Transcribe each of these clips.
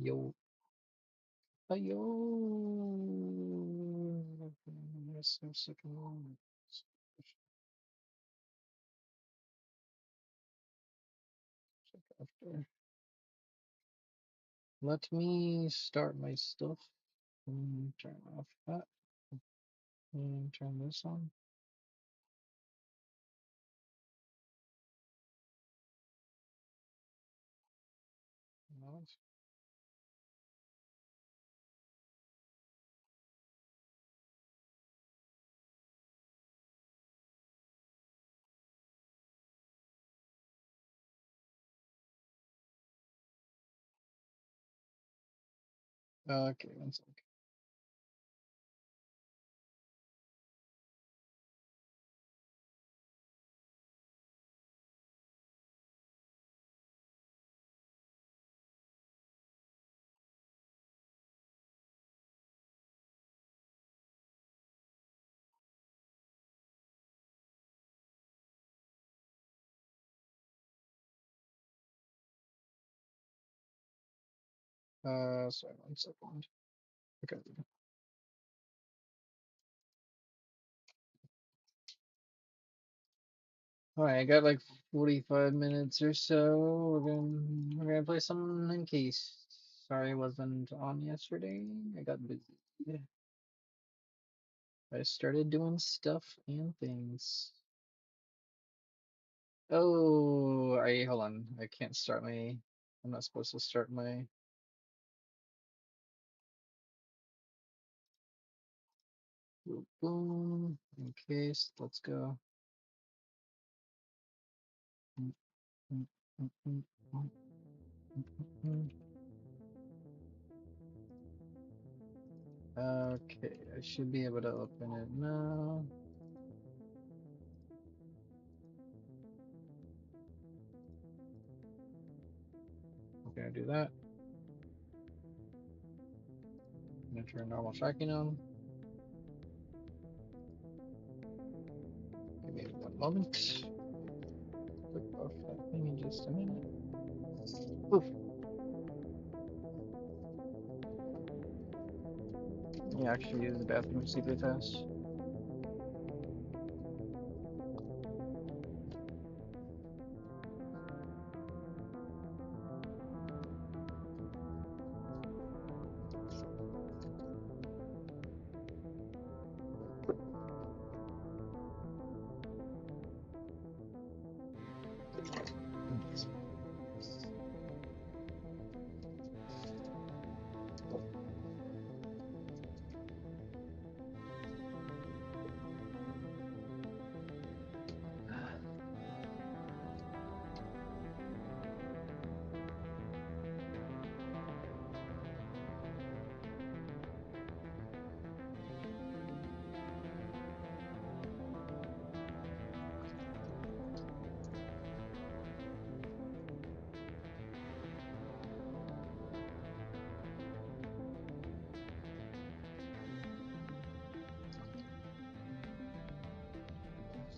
Yo, yo. Yes, I'm second one. Check after. Let me start my stuff. Turn off that and turn this on. Nice. Okay, one sec. Sorry, one second. Okay. All right, I got like 45 minutes or so. We're gonna play some Encased. Sorry, I wasn't on yesterday. I got busy. I started doing stuff and things. Oh, I hold on. I can't start my. I'm not supposed to start my. Boom, boom. Encased. Let's go. Mm, mm, mm, mm, mm, mm. Okay, I should be able to open it now. I'm gonna do that. I'm gonna turn normal tracking on. Give me one moment. Click off that thing in just a minute. Oof. Let me actually use the bathroom super fast.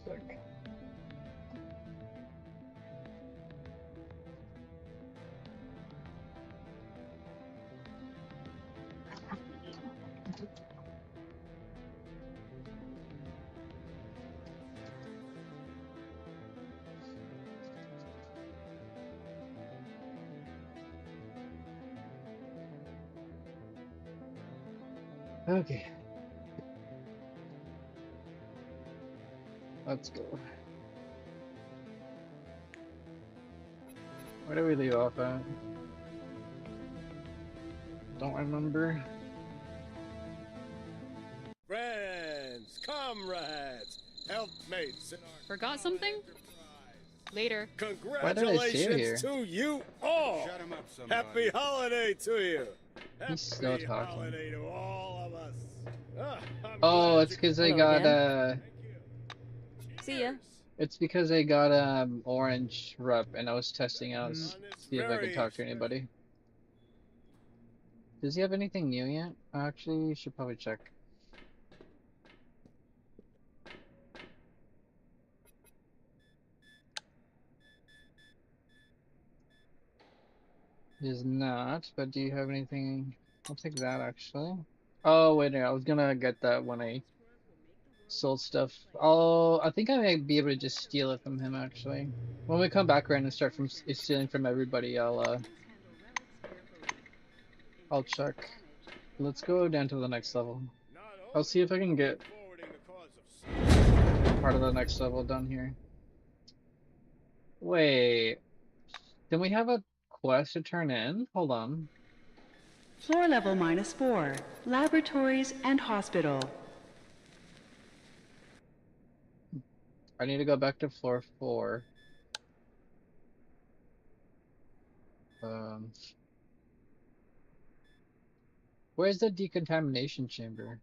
Sec. Okay, let's go. Where do we leave off at? Don't remember. Friends, comrades, helpmates in our Forgot something? Later. Why did I save Congratulations here? to you all! Shut him up, somebody. Happy holiday to you! He's still Happy talking. holiday to all of us! I'm Oh, glad it's you because I Hello got again. Thank you. See ya. It's because I got orange rep and I was testing out On this see if I could very talk to special anybody. Does he have anything new yet? Actually, you should probably check. is not, but do you have anything? I'll take that actually. Oh, wait, I was gonna get that when I sold stuff. Oh, I think I might be able to just steal it from him actually. When we come back around and start from stealing from everybody, I'll check. Let's go down to the next level. Not I'll see only if I can are we get forwarding the cause of part of the next level done here. Wait, then we have a quest to turn in? Hold on. Floor level -4. Laboratories and hospital. I need to go back to floor 4. Um, where's the decontamination chamber?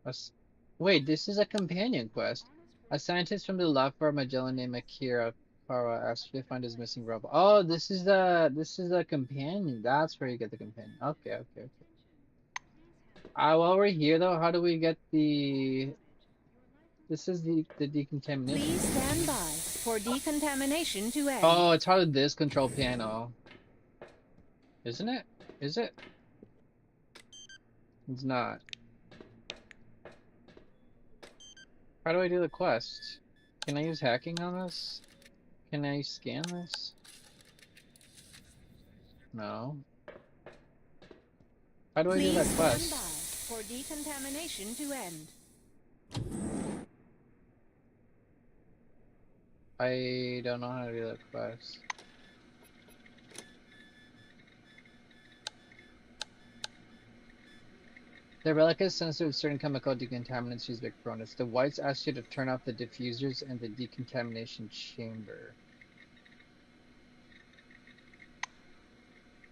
Us- Wait, this is a companion quest. A scientist from the lab for Magellan named Akira Kara asked you to find his missing robot. Oh, this is a companion. That's where you get the companion. Okay, okay, okay. While we're here though, how do we get the? This is the decontamination. Please stand by for decontamination to end. Oh, it's part of this control panel, isn't it? Is it? It's not. How do I do the quest? Can I use hacking on this? Can I scan this? No. How do I do Please that stand quest? by for decontamination to end. I don't know how to do that quest. The relic is sensitive to certain chemical decontaminants used by Cronus. The whites ask you to turn off the diffusers in the decontamination chamber.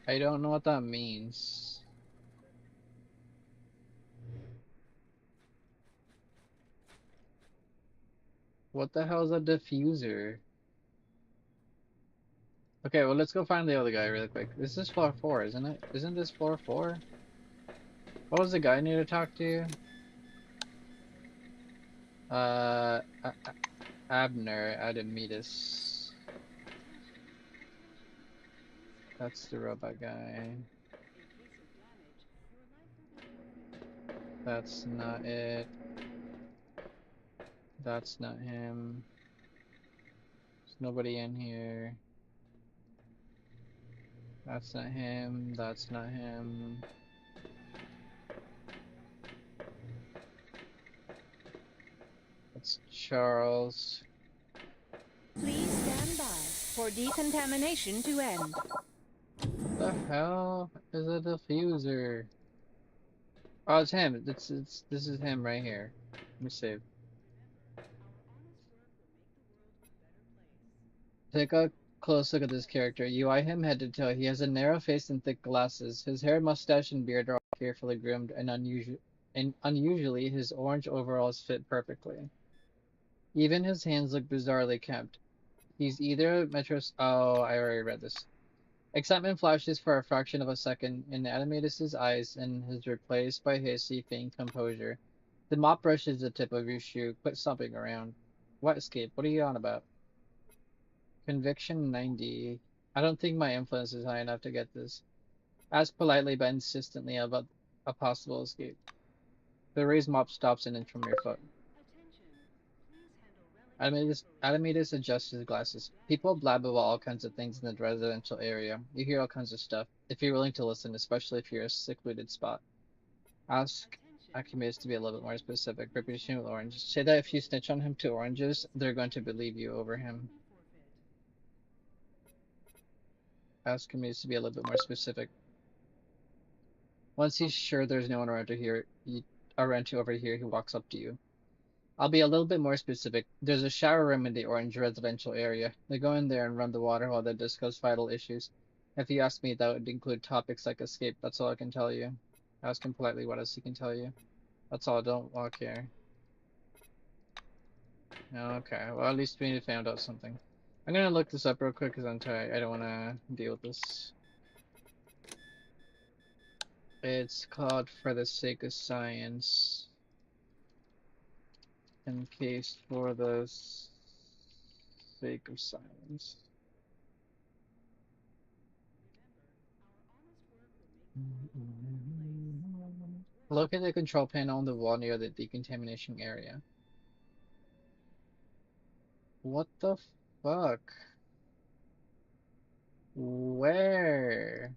I don't know what that means. What the hell is a diffuser? Okay, well let's go find the other guy really quick. This is floor 4, isn't it? Isn't this floor 4? What was the guy I need to talk to? Uh, Abner Adamitis. That's the robot guy. That's not it. That's not him. There's nobody in here. That's not him. That's not him. That's Charles. Please stand by for decontamination to end. What the hell is a diffuser? Oh, it's him. This is him right here. Let me save. Take a close look at this character. You eye him head to toe. He has a narrow face and thick glasses. His hair, mustache, and beard are all carefully groomed, and unusually, his orange overalls fit perfectly. Even his hands look bizarrely kept. He's either Metros. Oh, I already read this. Excitement flashes for a fraction of a second in Animatus's eyes and is replaced by hasty, faint composure. The mop brushes the tip of your shoe. Quit stomping around. What escape? What are you on about? Conviction 90. I don't think my influence is high enough to get this. Ask politely but insistently about a possible escape. The raised mop stops an inch from your foot. Adamidas adjusts his glasses. People blab about all kinds of things in the residential area. You hear all kinds of stuff, if you're willing to listen, especially if you're a secluded spot. Ask Archimedes to be a little bit more specific. Reputation with Orange. Say that if you snitch on him to oranges, they're going to believe you over him. Ask Archimedes to be a little bit more specific. Once he's sure there's no one around to overhear, he walks up to you. I'll be a little bit more specific. There's a shower room in the Orange residential area. They go in there and run the water while they discuss vital issues. If you ask me, that would include topics like escape. That's all I can tell you. Ask him politely what else he can tell you. That's all. Don't walk here. Okay, well at least we found out something. I'm gonna look this up real quick because I'm tired. I don't want to deal with this. It's called For the Sake of Science. Encased for the sake of silence. Locate the control panel on the wall near the decontamination area. What the fuck? Where?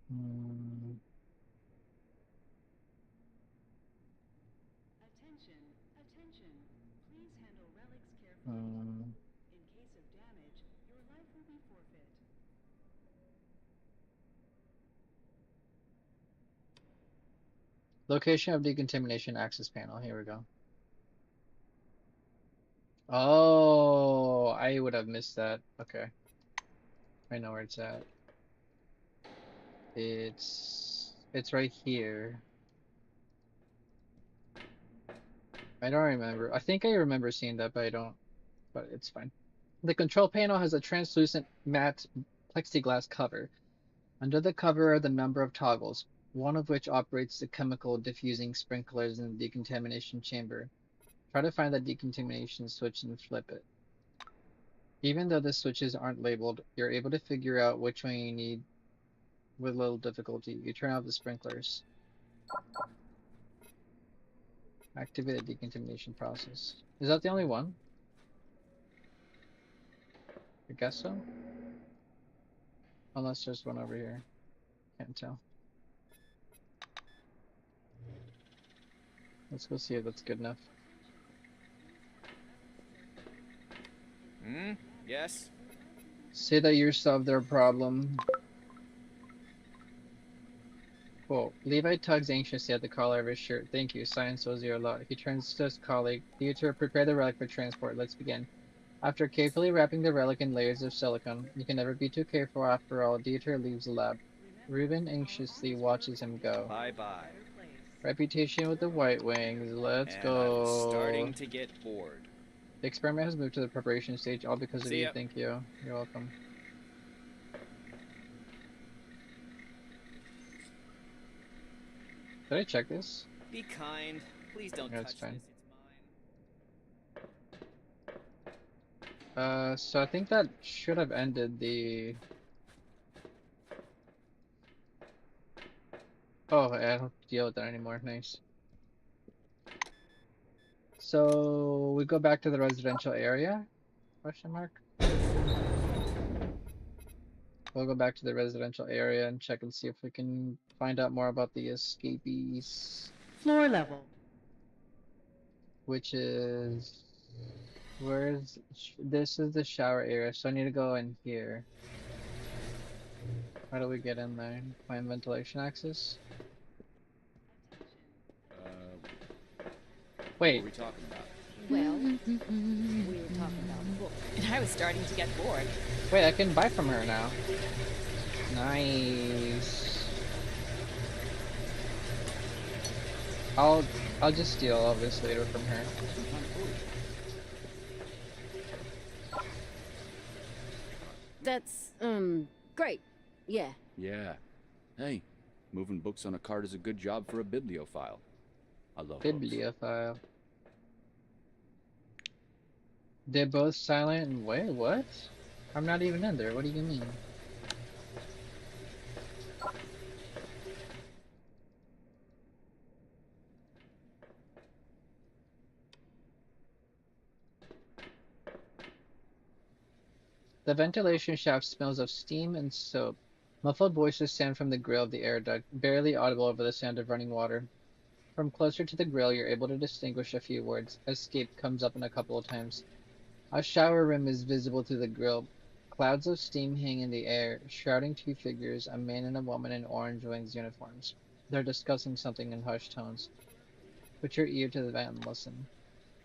Hmm. Attention, attention. Please handle relics carefully. Hmm. In case of damage, your life will be forfeit. Location of decontamination access panel. Here we go. Oh, I would have missed that. Okay, I know where it's at. It's right here. I don't remember. I think I remember seeing that, but I don't. But it's fine. The control panel has a translucent matte plexiglass cover. Under the cover are the number of toggles, one of which operates the chemical diffusing sprinklers in the decontamination chamber. Try to find the decontamination switch and flip it. Even though the switches aren't labeled, you're able to figure out which one you need with little difficulty. You turn off the sprinklers. Activate the decontamination process. Is that the only one? I guess so. Unless there's one over here. Can't tell. Let's go see if that's good enough. Hmm? Yes? Say that you solved their problem. Quote, Levi tugs anxiously at the collar of his shirt. Thank you, science owes you a lot. He turns to his colleague. Dieter, prepare the relic for transport. Let's begin. After carefully wrapping the relic in layers of silicone, you can never be too careful after all, Dieter leaves the lab. Reuben anxiously watches him go. Bye-bye. Reputation with the White Wings. Let's And I'm go. starting to get bored. The experiment has moved to the preparation stage, all because of See you. ya. Thank you. You're welcome. Did I check this? Be kind. Please don't Yeah, it's touch fine. this. It's mine. So I think that should have ended the... Oh, I don't have to deal with that anymore. Nice. So we go back to the residential area? Question mark. We'll go back to the residential area and check and see if we can find out more about the escapees, Floor level. which is this is the shower area, so I need to go in here. How do we get in there? Find ventilation access? What Wait, are we talking about? Well, we were talking about books. And I was starting to get bored. wait, I can buy from her now. Nice. I'll just steal all this later from her. That's, great. Yeah. Yeah. Hey, moving books on a cart is a good job for a bibliophile. I love books. Bibliophile. They're both silent and wait, what? I'm not even in there. What do you mean? The ventilation shaft smells of steam and soap. Muffled voices sound from the grill of the air duct, barely audible over the sound of running water. From closer to the grill, you're able to distinguish a few words. Escape comes up in a couple of times. A shower room is visible through the grill. Clouds of steam hang in the air, shrouding two figures, a man and a woman in orange wings uniforms. They're discussing something in hushed tones. Put your ear to the vent and listen.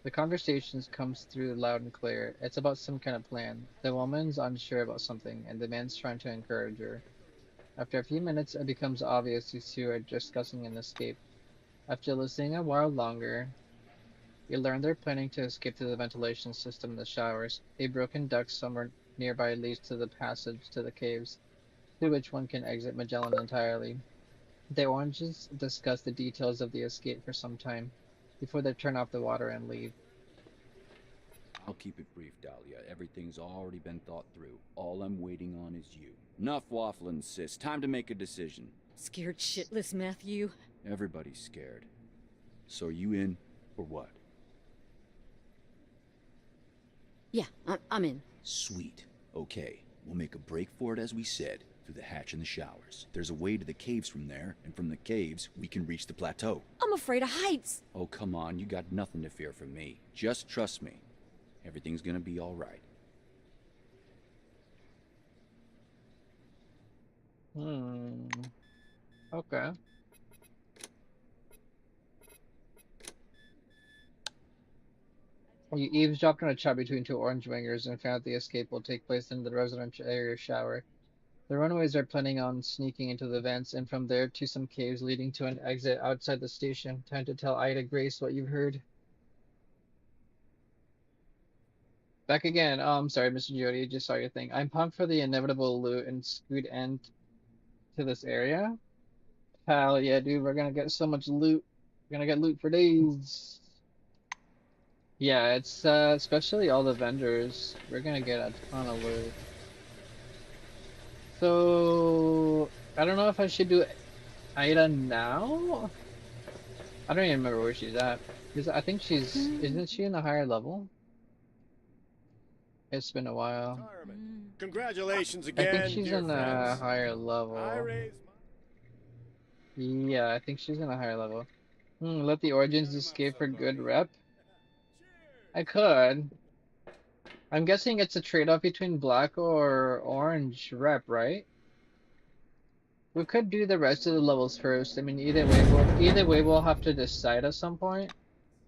The conversation comes through loud and clear. It's about some kind of plan. The woman's unsure about something, and the man's trying to encourage her. After a few minutes, it becomes obvious these two are discussing an escape. After listening a while longer, you learn they're planning to escape through the ventilation system in the showers. A broken duct somewhere nearby leads to the passage to the caves, through which one can exit Magellan entirely. The oranges discuss the details of the escape for some time before they turn off the water and leave. I'll keep it brief, Dahlia. Everything's already been thought through. All I'm waiting on is you. Enough waffling, sis. Time to make a decision. Scared shitless, Matthew. Everybody's scared. So are you in, or what? Yeah, I'm in. Sweet. Okay, we'll make a break for it as we said, through the hatch in the showers. There's a way to the caves from there, and from the caves, we can reach the plateau. I'm afraid of heights. Oh, come on, you got nothing to fear from me. Just trust me. Everything's gonna be alright. Okay. You eavesdropped on a chat between two orange wingers and found the escape will take place in the residential area shower. The runaways are planning on sneaking into the vents and from there to some caves leading to an exit outside the station. Time to tell Ida Grace what you've heard. Back again. Oh, I'm sorry, Mr. Jody. Just saw your thing. I'm pumped for the inevitable loot and scoot end to this area. Hell yeah, dude. We're gonna get so much loot. We're gonna get loot for days. Yeah, it's especially all the vendors. We're gonna get a ton of loot. So I don't know if I should do Ida now. I don't even remember where she's at. Because I think she's isn't she in the higher level? It's been a while. Congratulations I again, think she's dear in the friends. higher I level. raise Yeah, I think she's in a higher level. Let the Origins escape for good rep. I could. I'm guessing it's a trade-off between black or orange rep, right? We could do the rest of the levels first. I mean, either way we'll have to decide at some point.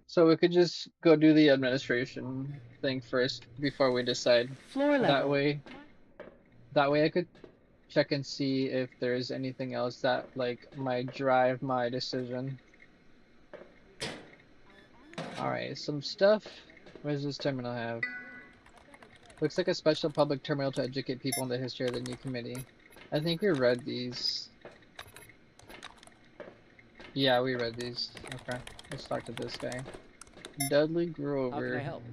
So we could just go do the administration thing first before we decide. Floor That level. way I could check and see if there's anything else that like might drive my decision. Alright, some stuff. What does this terminal have? Looks like a special public terminal to educate people on the history of the new committee. I think we read these. Yeah, we read these. Okay, let's talk to this guy. Dudley How can I Grover. help?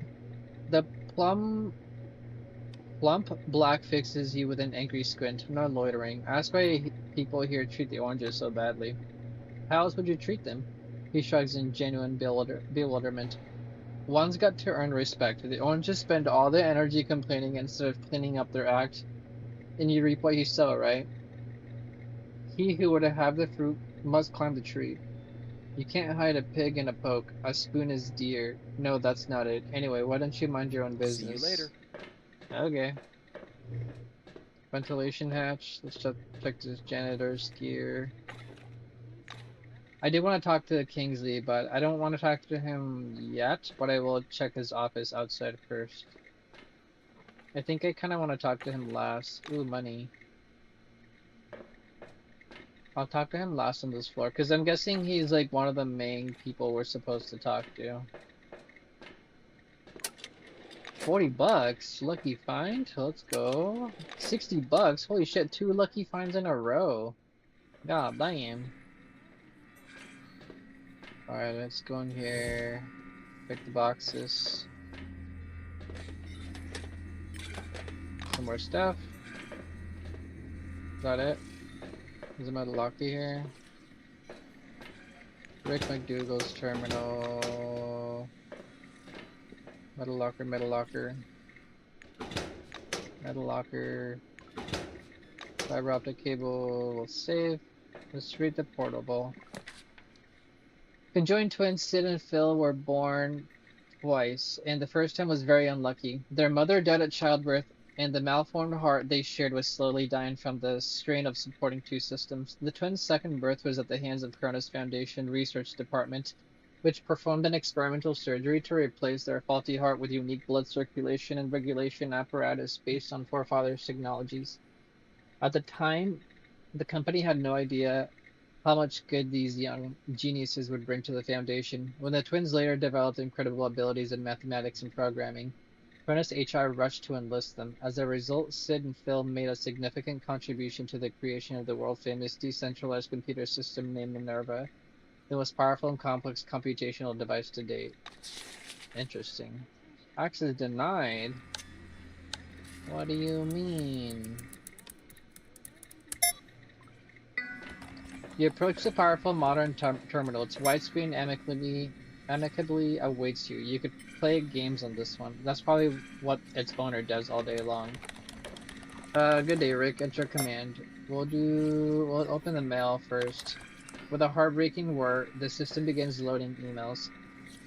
The plump black fixes you with an angry squint. No loitering. Ask why people here treat the oranges so badly. How else would you treat them? He shrugs in genuine bewilderment. One's got to earn respect. The oranges spend all their energy complaining instead of cleaning up their act. And you reap what you sow, right? He who would have the fruit must climb the tree. You can't hide a pig in a poke. A spoon is dear. No, that's not it. Anyway, why don't you mind your own business? See you later. Okay. Ventilation hatch. Let's check this janitor's gear. I do want to talk to Kingsley, but I don't want to talk to him yet, but I will check his office outside first. I think I kind of want to talk to him last. Ooh, money. I'll talk to him last on this floor, because I'm guessing he's like one of the main people we're supposed to talk to. 40 bucks, lucky find, let's go. 60 bucks, holy shit, 2 lucky finds in a row. God damn. Alright, let's go in here, pick the boxes. Some more stuff. Is that it? Is it metal locky here? Rick McDougal's terminal. Metal locker, metal locker. Metal locker. Fiber optic cable will save. Let's read the portable. Conjoined twins Sid and Phil were born twice, and the first time was very unlucky. Their mother died at childbirth, and the malformed heart they shared was slowly dying from the strain of supporting two systems. The twins' second birth was at the hands of Cronus Foundation Research Department, which performed an experimental surgery to replace their faulty heart with unique blood circulation and regulation apparatus based on forefathers' technologies. At the time, the company had no idea how much good these young geniuses would bring to the Foundation. When the twins later developed incredible abilities in mathematics and programming, Prentice HR rushed to enlist them. As a result, Sid and Phil made a significant contribution to the creation of the world-famous decentralized computer system named Minerva, the most powerful and complex computational device to date. Interesting. Access denied? What do you mean? You approach the powerful modern terminal. Its widescreen amicably awaits you. You could play games on this one. That's probably what its owner does all day long. Good day, Rick. Enter command. We'll open the mail first. With a heartbreaking whir, the system begins loading emails.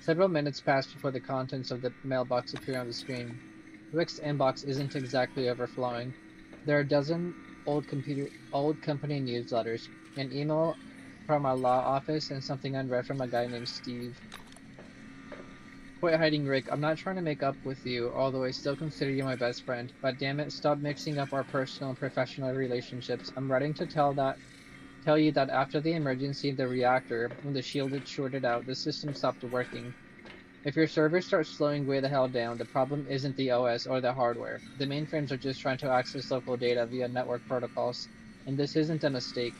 Several minutes pass before the contents of the mailbox appear on the screen. Rick's inbox isn't exactly overflowing. There are a dozen old company newsletters, an email from a law office, and something unread from a guy named Steve. Quit hiding, Rick. I'm not trying to make up with you, although I still consider you my best friend. But damn it, stop mixing up our personal and professional relationships. I'm writing to tell you that after the emergency of the reactor, when the shield had shorted out, the system stopped working. If your server starts slowing way the hell down, the problem isn't the OS or the hardware. The mainframes are just trying to access local data via network protocols. And this isn't a mistake.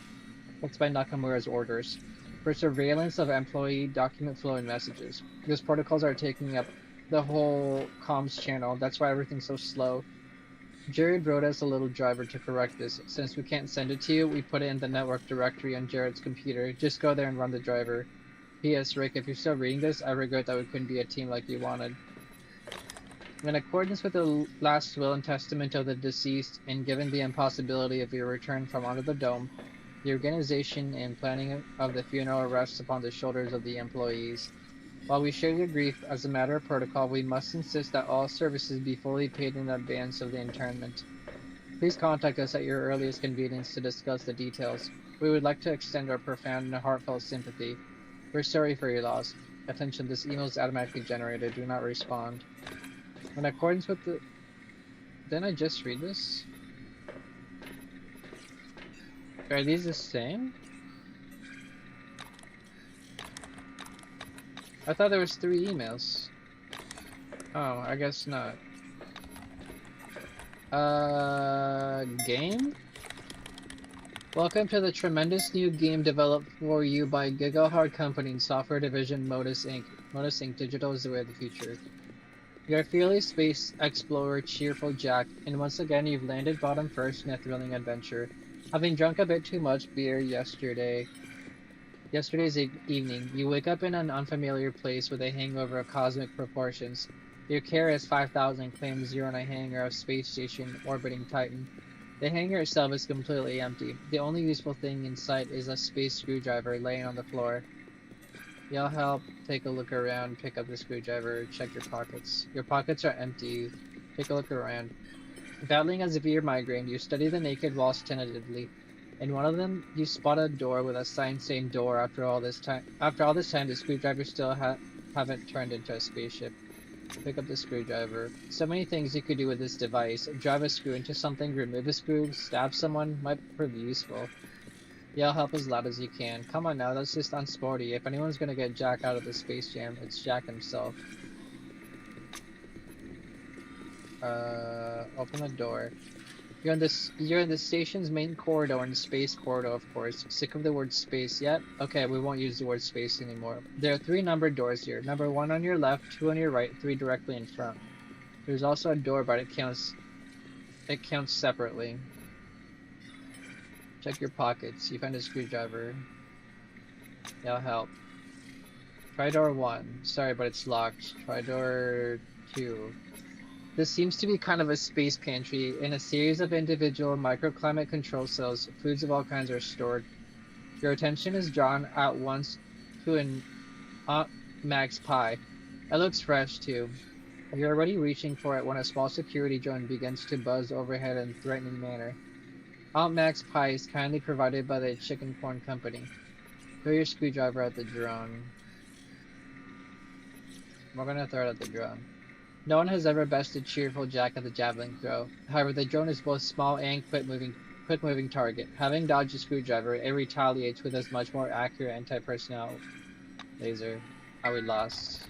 It's by Nakamura's orders. For surveillance of employee document flow and messages. Those protocols are taking up the whole comms channel. That's why everything's so slow. Jared wrote us a little driver to correct this. Since we can't send it to you, we put it in the network directory on Jared's computer. Just go there and run the driver. P.S. Rick, if you're still reading this, I regret that we couldn't be a team like you wanted. In accordance with the last will and testament of the deceased, and given the impossibility of your return from under the dome, the organization and planning of the funeral rests upon the shoulders of the employees. While we share your grief, as a matter of protocol, we must insist that all services be fully paid in advance of the interment. Please contact us at your earliest convenience to discuss the details. We would like to extend our profound and heartfelt sympathy. We're sorry for your loss. Attention, this email is automatically generated. Do not respond. In accordance with the... Didn't I just read this? Are these the same? I thought there was 3 emails. Oh, I guess not. Game? Welcome to the tremendous new game developed for you by GigaHard Company and software division Modus Inc. Modus Inc. Digital is the way of the future. You're a fearless space explorer, cheerful Jack, and once again you've landed bottom first in a thrilling adventure. Having drunk a bit too much beer yesterday's evening, you wake up in an unfamiliar place with a hangover of cosmic proportions. Your KRS 5000 claims you're on a hangar of space station orbiting Titan. The hangar itself is completely empty. The only useful thing in sight is a space screwdriver laying on the floor. Y'all help, take a look around, pick up the screwdriver, check your pockets. Your pockets are empty. Take a look around. Battling a severe migraine, you study the naked walls tentatively. In one of them, you spot a door with a sign saying door. After all this time, the screwdriver still haven't turned into a spaceship. Pick up the screwdriver. So many things you could do with this device. Drive a screw into something, remove a screw, stab someone, might prove useful. Yell help as loud as you can. Come on now, that's just unsporty. If anyone's gonna get Jack out of the space jam, it's Jack himself. Open the door. You're in the station's main corridor, in the space corridor, of course. Sick of the word space yet? Okay, we won't use the word space anymore. There are 3 numbered doors here. Number 1 on your left, 2 on your right, 3 directly in front. There's also a door, but it counts separately. Check your pockets. You find a screwdriver. That'll help. Try door 1. Sorry, but it's locked. Try door 2. This seems to be kind of a space pantry. In a series of individual microclimate control cells, foods of all kinds are stored. Your attention is drawn at once to an Aunt Mag's pie. It looks fresh too. You're already reaching for it when a small security drone begins to buzz overhead in a threatening manner. Aunt Mag's pie is kindly provided by the Chicken Corn Company. Throw your screwdriver at the drone. We're gonna throw it at the drone. No one has ever bested cheerful Jack at the javelin throw. However, the drone is both small and quick-moving target. Having dodged a screwdriver, it retaliates with a much more accurate anti-personnel laser. Oh, we lost.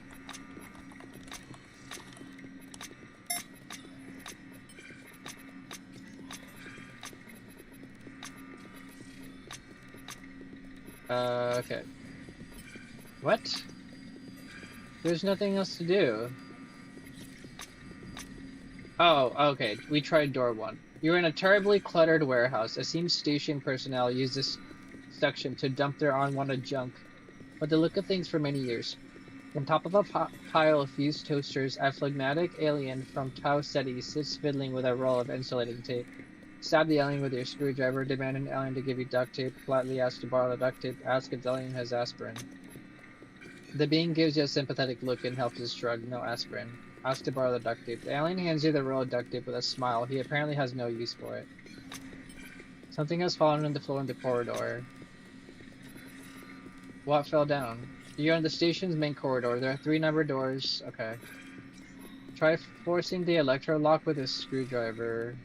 Okay. What? There's nothing else to do. Oh, okay. We tried door one. You're in a terribly cluttered warehouse. It seems station personnel use this section to dump their unwanted junk. But the look of things for many years. On top of a pile of fused toasters, a phlegmatic alien from Tau Ceti sits fiddling with a roll of insulating tape. Stab the alien with your screwdriver, demand an alien to give you duct tape, politely ask to borrow the duct tape, ask if the alien has aspirin. The being gives you a sympathetic look and helps his shrug. No aspirin. Ask to borrow the duct tape. The alien hands you the roll of duct tape with a smile. He apparently has no use for it. Something has fallen on the floor in the corridor. What fell down? You're in the station's main corridor. There are 3 numbered doors. Okay. Try forcing the electro-lock with a screwdriver.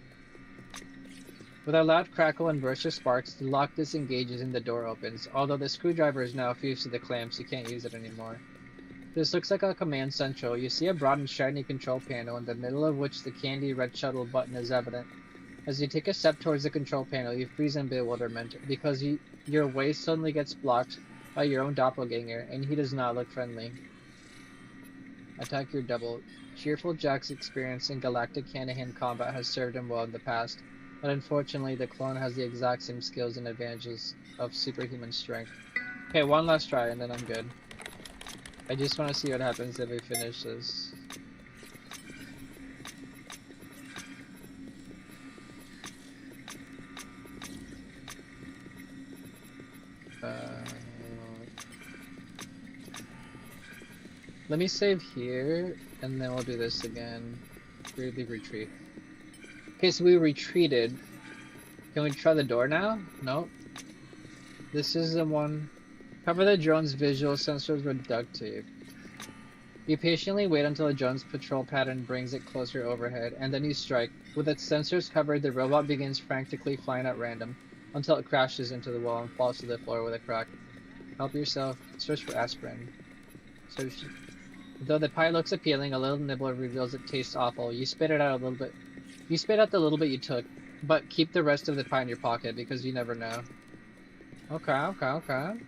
With a loud crackle and burst of sparks, the lock disengages and the door opens. Although the screwdriver is now fused to the clamps, you can't use it anymore. This looks like a command central. You see a broad and shiny control panel, in the middle of which the candy red shuttle button is evident. As you take a step towards the control panel, you freeze in bewilderment, because your way suddenly gets blocked by your own doppelganger, and he does not look friendly. Attack your double. Cheerful Jack's experience in galactic hand-to-hand combat has served him well in the past, but unfortunately the clone has the exact same skills and advantages of superhuman strength. Okay, one last try and then I'm good. I just want to see what happens if we finish this. Let me save here, and then we'll do this again. Weirdly retreat. Okay, so we retreated. Can we try the door now? Nope. This is the one. Cover the drone's visual sensors with duct tape. You patiently wait until the drone's patrol pattern brings it closer overhead, and then you strike. With its sensors covered, the robot begins frantically flying at random, until it crashes into the wall and falls to the floor with a crack. Help yourself. Search for aspirin. Search. Though the pie looks appealing, a little nibbler reveals it tastes awful. You spit it out a little bit. You spit out the little bit you took, but keep the rest of the pie in your pocket because you never know. Okay. Can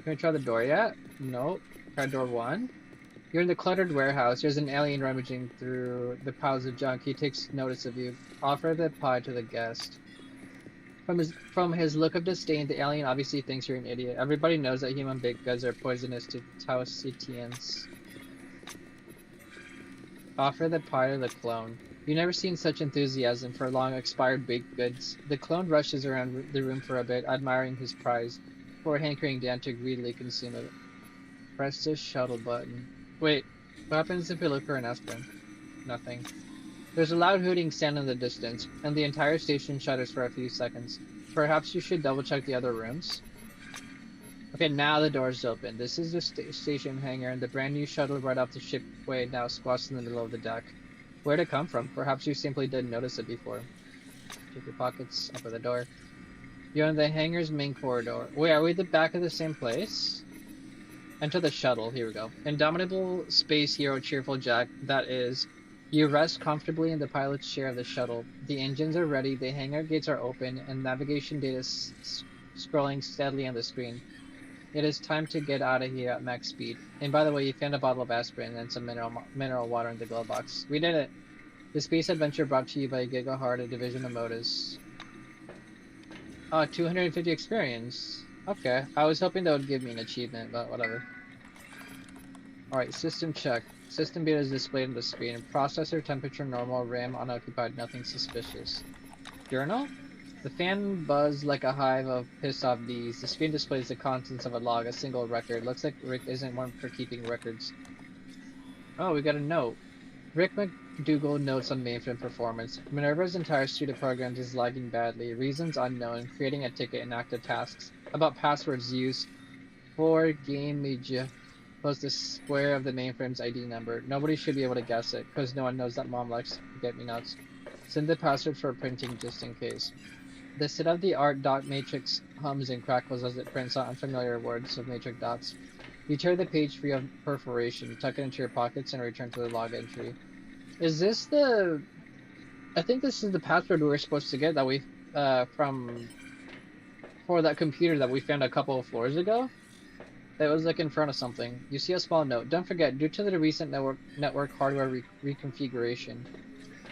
we try the door yet? Nope. Try door 1. You're in the cluttered warehouse. There's an alien rummaging through the piles of junk. He takes notice of you. Offer the pie to the guest. From his look of disdain, the alien obviously thinks you're an idiot. Everybody knows that human baked goods are poisonous to Tausitians. Offer the pie to the clone. You've never seen such enthusiasm for long expired baked goods. The clone rushes around the room for a bit, admiring his prize, before hankering down to greedily consume it. Press the shuttle button. Wait, what happens if we look for an aspirin? Nothing. There's a loud hooting sound in the distance, and the entire station shudders for a few seconds. Perhaps you should double-check the other rooms? Okay, now the door's open. This is the station hangar, and the brand new shuttle right off the shipway now squats in the middle of the deck. Where'd it come from? Perhaps you simply didn't notice it before. Check your pockets, open the door. You're in the hangar's main corridor. Wait, are we at the back of the same place? Enter the shuttle. Here we go. Indomitable space hero Cheerful Jack, that is. You rest comfortably in the pilot's chair of the shuttle. The engines are ready, the hangar gates are open, and navigation data scrolling steadily on the screen. It is time to get out of here at max speed. And by the way, you found a bottle of aspirin and some mineral water in the glove box. We did it! The space adventure brought to you by Gigaheart, a division of Modus. 250 experience. Okay, I was hoping that would give me an achievement, but whatever. Alright, system check. System data is displayed on the screen. Processor temperature normal, RAM unoccupied, nothing suspicious. Journal? The fan buzzed like a hive of pissed-off bees. The screen displays the contents of a log, a single record. Looks like Rick isn't one for keeping records. Oh, we got a note. Rick McDougal notes on mainframe performance. Minerva's entire suite of programs is lagging badly. Reasons unknown. Creating a ticket and active tasks. About passwords used. For game media. Plus the square of the mainframe's ID number. Nobody should be able to guess it, because no one knows that mom likes forget-me-nots. Send the password for printing just in case. The state-of-the-art dot matrix hums and crackles as it prints out unfamiliar words of matrix dots. You tear the page free of perforation, tuck it into your pockets, and return to the log entry. Is this the... I think this is the password we were supposed to get that we... from for that computer that we found a couple of floors ago. It was like in front of something. You see a small note. Don't forget, due to the recent network hardware reconfiguration,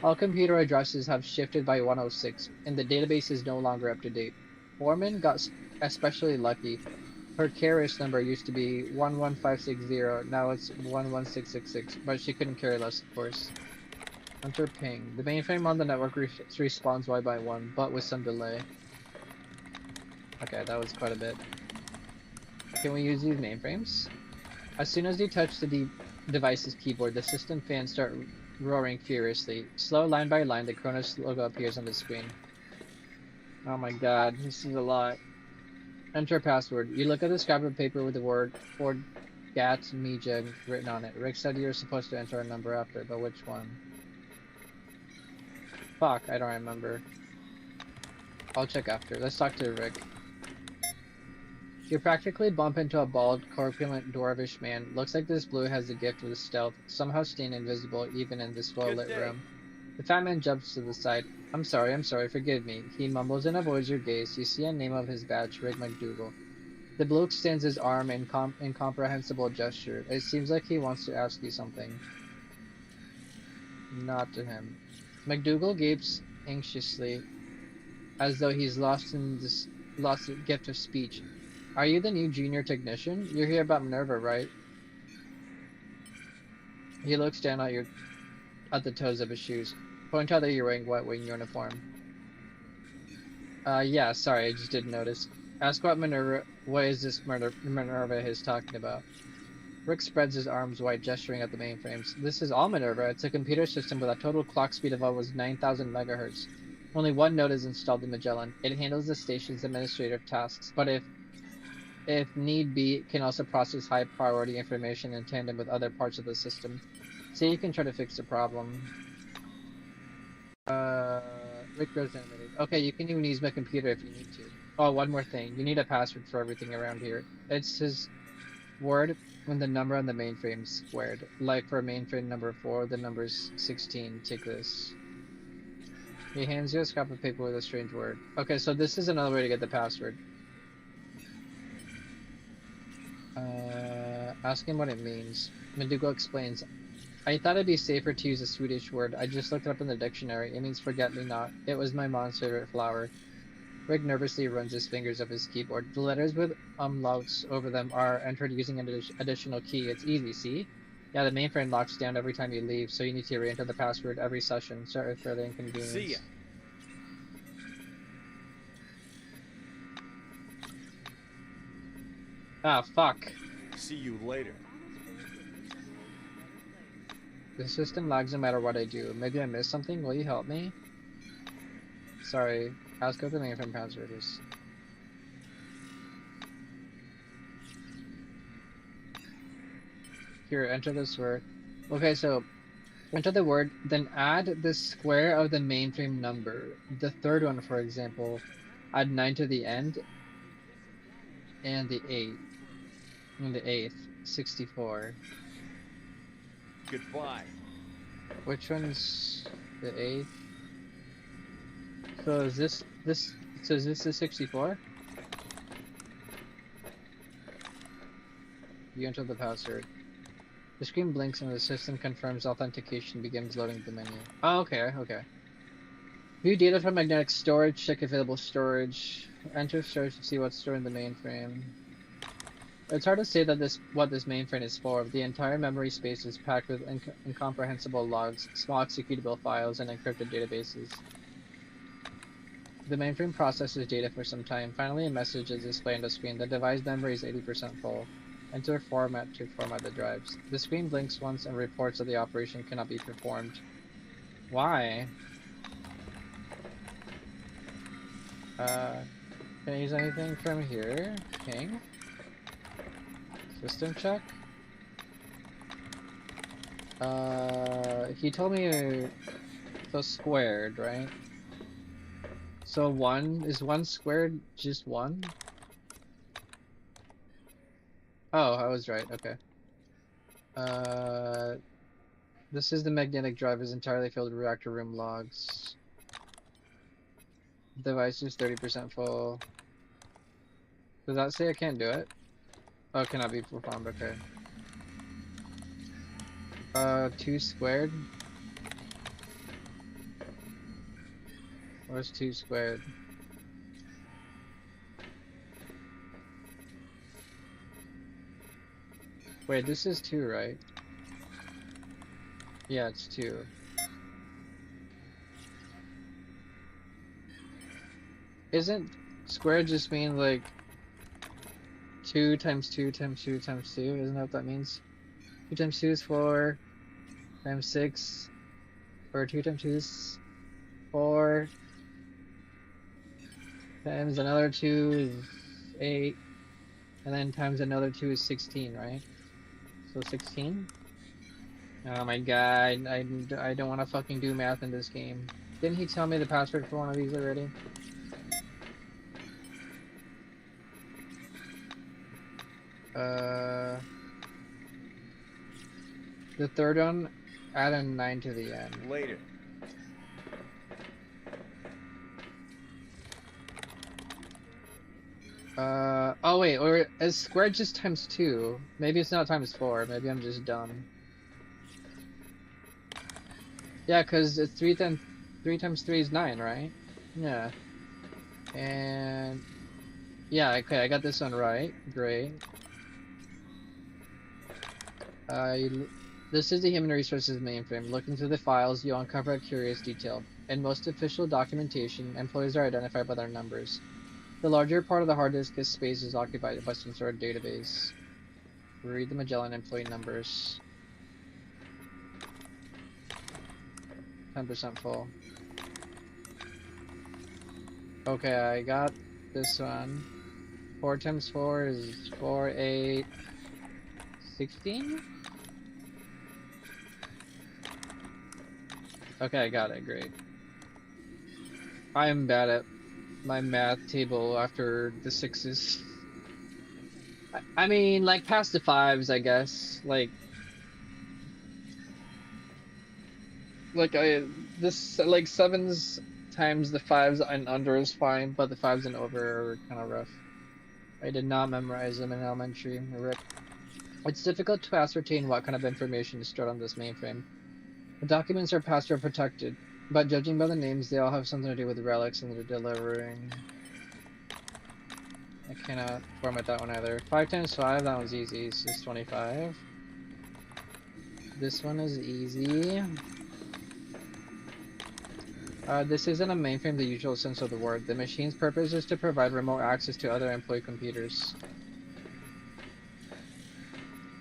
all computer addresses have shifted by 106, and the database is no longer up to date. Foreman got especially lucky. Her carriage number used to be 11560, now it's 11666, but she couldn't care less, of course. Enter ping. The mainframe on the network respawns Y by 1, but with some delay. Okay, that was quite a bit. Can we use these mainframes? As soon as you touch the device's keyboard, the system fans start roaring furiously. Slow line by line, the Kronos logo appears on the screen. Oh my god, this is a lot. Enter password. You look at the scrap of paper with the word Ford Gat Media written on it. Rick said you were supposed to enter a number after, but which one? Fuck, I don't remember. I'll check after. Let's talk to Rick. You practically bump into a bald, corpulent, dwarvish man. Looks like this blue has the gift of stealth, somehow staying invisible even in this well-lit room. The fat man jumps to the side. I'm sorry, forgive me. He mumbles and avoids your gaze. You see a name of his badge, Rick McDougal. The blue extends his arm in incomprehensible gesture. It seems like he wants to ask you something. Not to him. McDougal gapes anxiously, as though he's lost the gift of speech. Are you the new junior technician? You're here about Minerva, right? He looks down at the toes of his shoes. Point out that you're wearing white wing uniform. Yeah, sorry, I just didn't notice. Ask what is this Minerva is talking about. Rick spreads his arms wide, gesturing at the mainframes. This is all Minerva. It's a computer system with a total clock speed of almost 9,000 megahertz. Only one node is installed in Magellan. It handles the station's administrative tasks, but if need be, it can also process high priority information in tandem with other parts of the system. So you can try to fix the problem. Rick goes animated. Okay, you can even use my computer if you need to. Oh, one more thing. You need a password for everything around here. It's his word and the number on the mainframe squared. Like for mainframe number 4, the number's 16. Take this. He hands you a scrap of paper with a strange word. Okay, so this is another way to get the password. Ask him what it means. McDougal explains. I thought it'd be safer to use a Swedish word. I just looked it up in the dictionary. It means forget-me-not. It was my mom's favorite flower. Rick nervously runs his fingers up his keyboard. The letters with umlauts over them are entered using an additional key. It's easy, see? Yeah, the mainframe locks down every time you leave, so you need to re-enter the password every session. Sorry for the inconvenience. See ya. Ah, fuck. See you later. The system lags no matter what I do. Maybe I missed something? Will you help me? Sorry. Ask what the mainframe password is. Here, enter this word. Okay, so enter the word, then add the square of the mainframe number. The third one, for example, add 9 to the end, and the 8. And the 8th, 64. Goodbye. Which one's the 8th? So is this the 64? You enter the password. The screen blinks and the system confirms authentication begins loading the menu. Oh, okay, okay. View data from magnetic storage, check available storage. Enter storage to see what's stored in the mainframe. It's hard to say that what this mainframe is for. The entire memory space is packed with incomprehensible logs, small executable files, and encrypted databases. The mainframe processes data for some time. Finally, a message is displayed on the screen. The device memory is 80% full. Enter format to format the drives. The screen blinks once and reports that the operation cannot be performed. Why? Can I use anything from here? Ping? System check? He told me so squared, right? So 1, is 1 squared just 1? Oh, I was right, okay. This is the magnetic drive is entirely filled with reactor room logs. Device is 30% full. Does that say I can't do it? Oh, cannot be performed, okay. 2 squared? Where's 2 squared? Wait, this is 2, right? Yeah, it's 2. Isn't square just mean like 2 times 2 times 2 times 2? Isn't that what that means? 2 times 2 is 4 times 6, or 2 times 2 is 4 times another 2 is 8, and then times another 2 is 16, right? So 16? Oh my god, I don't want to fucking do math in this game. Didn't he tell me the password for one of these already? The third one, add a 9 to the end. Later. Oh wait, or is squared just times 2? Maybe it's not times 4, maybe I'm just dumb. Yeah, because it's 3 times 3 is 9, right? Yeah. And yeah, okay, I got this one right. Great. This is the Human Resources mainframe. Looking through the files, you uncover a curious detail. In most official documentation, employees are identified by their numbers. The larger part of the hard disk space is occupied by some sort of database. Read the Magellan employee numbers. 10% full. Okay, I got this one. 4 times 4 is 4, 8, 16? Okay, I got it, great. I am bad at my math table after the 6s. I mean, like, past the 5s, I guess. Like, like 7s times the 5s and under is fine, but the 5s and over are kind of rough. I did not memorize them in elementary. RIP. It's difficult to ascertain what kind of information is stored on this mainframe. The documents are password protected, but judging by the names, they all have something to do with relics and they're delivering. I cannot format that one either. 5 times 5, that one's easy, so it's 25. This one is easy. This isn't a mainframe in the usual sense of the word. The machine's purpose is to provide remote access to other employee computers.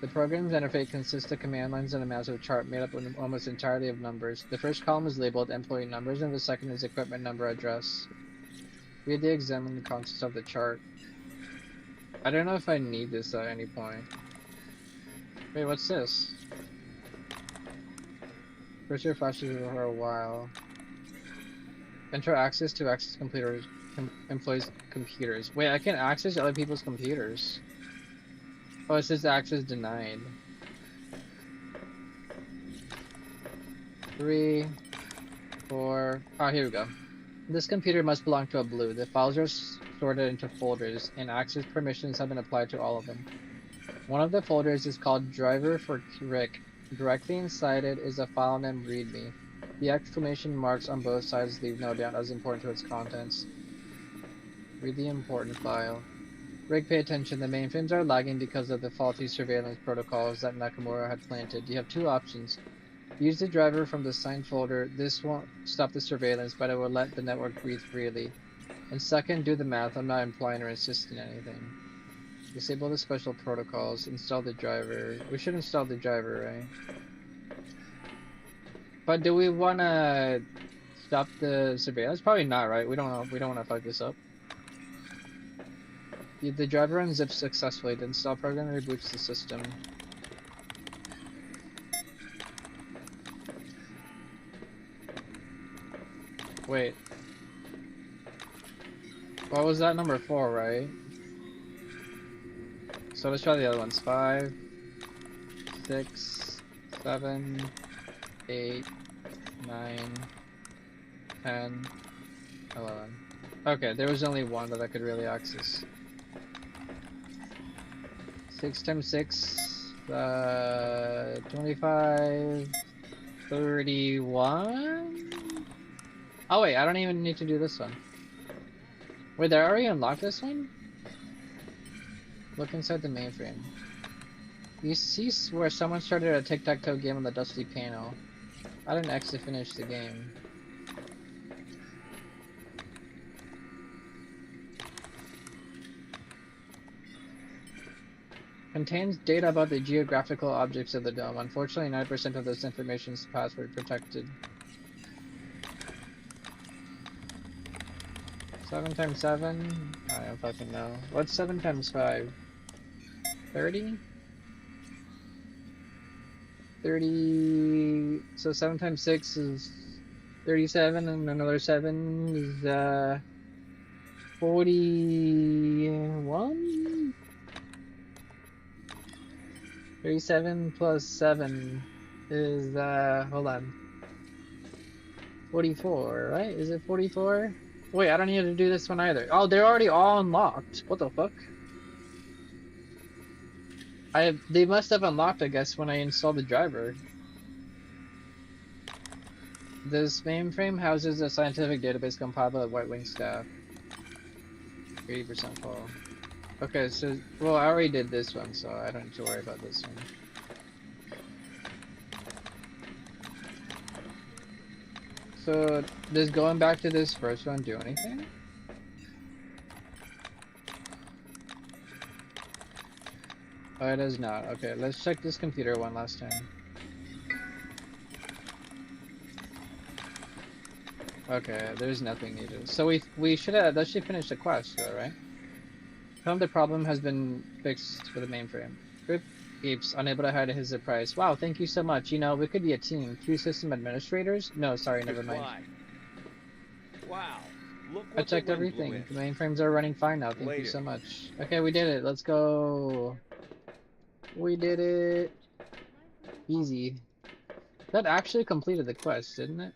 The program's interface consists of command lines and a massive chart made up almost entirely of numbers. The first column is labeled employee numbers and the second is equipment number address. Read the examine the contents of the chart. I don't know if I need this at any point. Wait, what's this? Cursor flashes for a while. Enter access to access computers, employees' computers. Wait, I can access other people's computers. Oh, it says access denied. 3, 4. Oh, here we go. This computer must belong to a blue. The files are sorted into folders, and access permissions have been applied to all of them. One of the folders is called Driver for Rick. Directly inside it is a file named README. The exclamation marks on both sides leave no doubt as important to its contents. Read the important file. Rick, pay attention. The mainframes are lagging because of the faulty surveillance protocols that Nakamura had planted. You have 2 options. Use the driver from the signed folder. This won't stop the surveillance, but it will let the network breathe freely. And second, do the math. I'm not implying or insisting anything. Disable the special protocols. Install the driver. We should install the driver, right? But do we want to stop the surveillance? Probably not, right? We don't want to fuck this up. The driver unzips successfully. The install program reboots the system. Wait. What was that? Number 4, right? So let's try the other ones. 5, 6, 7, 8, 9, 10, 11. Okay, there was only one that I could really access. 6 times 6, 25, 31? Oh wait, I don't even need to do this one. Wait, did I already unlock this one? Look inside the mainframe. You see where someone started a tic-tac-toe game on the dusty panel. I didn't actually finish the game. Contains data about the geographical objects of the dome. Unfortunately, 90% of this information is password protected. 7 times 7? I don't fucking know. What's 7 times 5? 30? 30... So 7 times 6 is 37, and another 7 is 41? 37 plus 7 is, hold on. 44, right? Is it 44? Wait, I don't need to do this one either. Oh, they're already all unlocked. What the fuck? They must have unlocked, I guess, when I installed the driver. This mainframe houses a scientific database compiled by White Wing staff. 80% full. Okay, so, well, I already did this one, so I don't need to worry about this one. So, does going back to this first one do anything? Oh, it does not. Okay, let's check this computer one last time. Okay, there's nothing needed. So we should have actually finished the quest, though, right? Tell him the problem has been fixed for the mainframe. Group keeps unable to hide his surprise. Wow, thank you so much. You know, we could be a team. 2 system administrators? No, sorry, never mind. Wow. Look I what checked the wind blew everything. in. The mainframes are running fine now. Thank you so much. Okay, we did it. Let's go. We did it. Easy. That actually completed the quest, didn't it?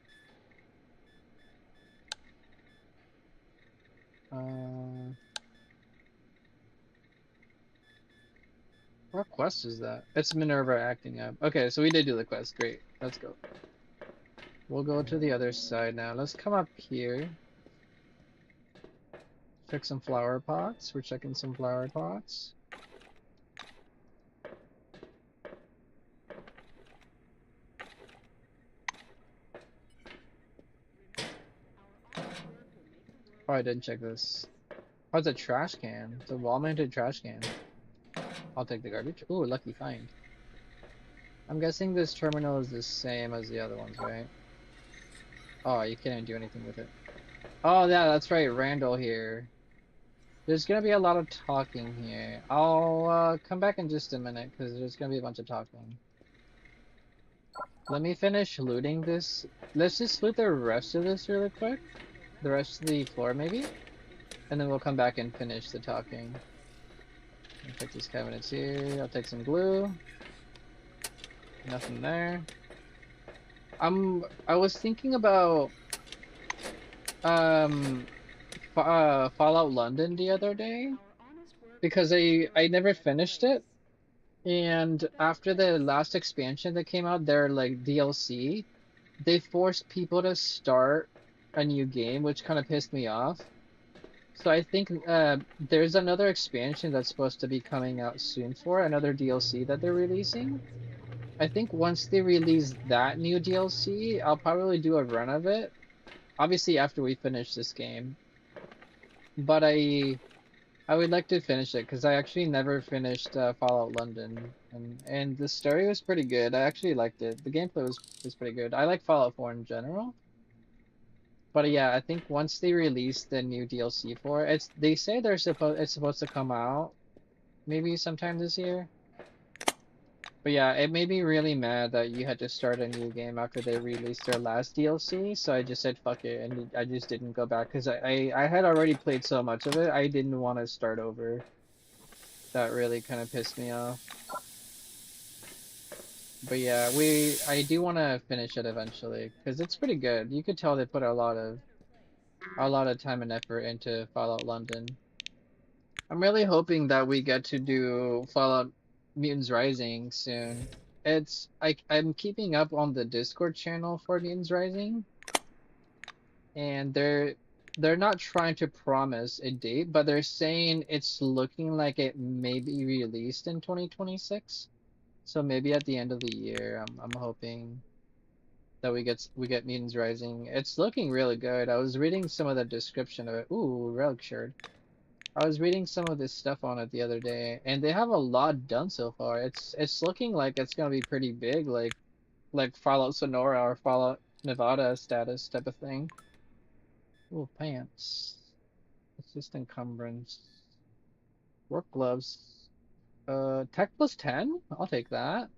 What quest is that? It's Minerva acting up. Okay, so we did do the quest. Great. Let's go. We'll go to the other side now. Let's come up here. Check some flower pots. We're checking some flower pots. Oh, I didn't check this. Oh, it's a trash can. It's a wall-mounted trash can. I'll take the garbage. Ooh, lucky find. I'm guessing this terminal is the same as the other ones, right? Oh, you can't even do anything with it. Oh, yeah, that's right. Randall here. There's gonna be a lot of talking here. I'll come back in just a minute because there's gonna be a bunch of talking. Let me finish looting this. Let's just loot the rest of this really quick. The rest of the floor, maybe? And then we'll come back and finish the talking. I'll take these cabinets here. I'll take some glue. Nothing there. I was thinking about Fallout London the other day because I never finished it, and after the last expansion that came out, their like DLC, they forced people to start a new game, which kind of pissed me off. So I think there's another expansion that's supposed to be coming out soon for another DLC that they're releasing. I think once they release that new DLC, I'll probably do a run of it. Obviously after we finish this game. But I would like to finish it because I actually never finished Fallout London, and the story was pretty good. I actually liked it. The gameplay was pretty good. I like Fallout 4 in general. But yeah, I think once they release the new DLC for it, they say it's supposed to come out maybe sometime this year. But yeah, it made me really mad that you had to start a new game after they released their last DLC, so I just said fuck it, and I just didn't go back, because I had already played so much of it, I didn't want to start over. That really kind of pissed me off. But yeah, I do want to finish it eventually, because it's pretty good. You could tell they put a lot of time and effort into Fallout London. I'm really hoping that we get to do Fallout Mutants Rising soon. I'm keeping up on the Discord channel for Mutants Rising, and they're not trying to promise a date, but they're saying it's looking like it may be released in 2026. So maybe at the end of the year, I'm hoping that we get Mutants Rising. It's looking really good. I was reading some of the description of it. Ooh, relic shard. I was reading some of this stuff on it the other day, and they have a lot done so far. It's looking like it's gonna be pretty big, like Fallout Sonora or Fallout Nevada status type of thing. Ooh, pants. It's just encumbrance. Work gloves. Tech plus 10? I'll take that.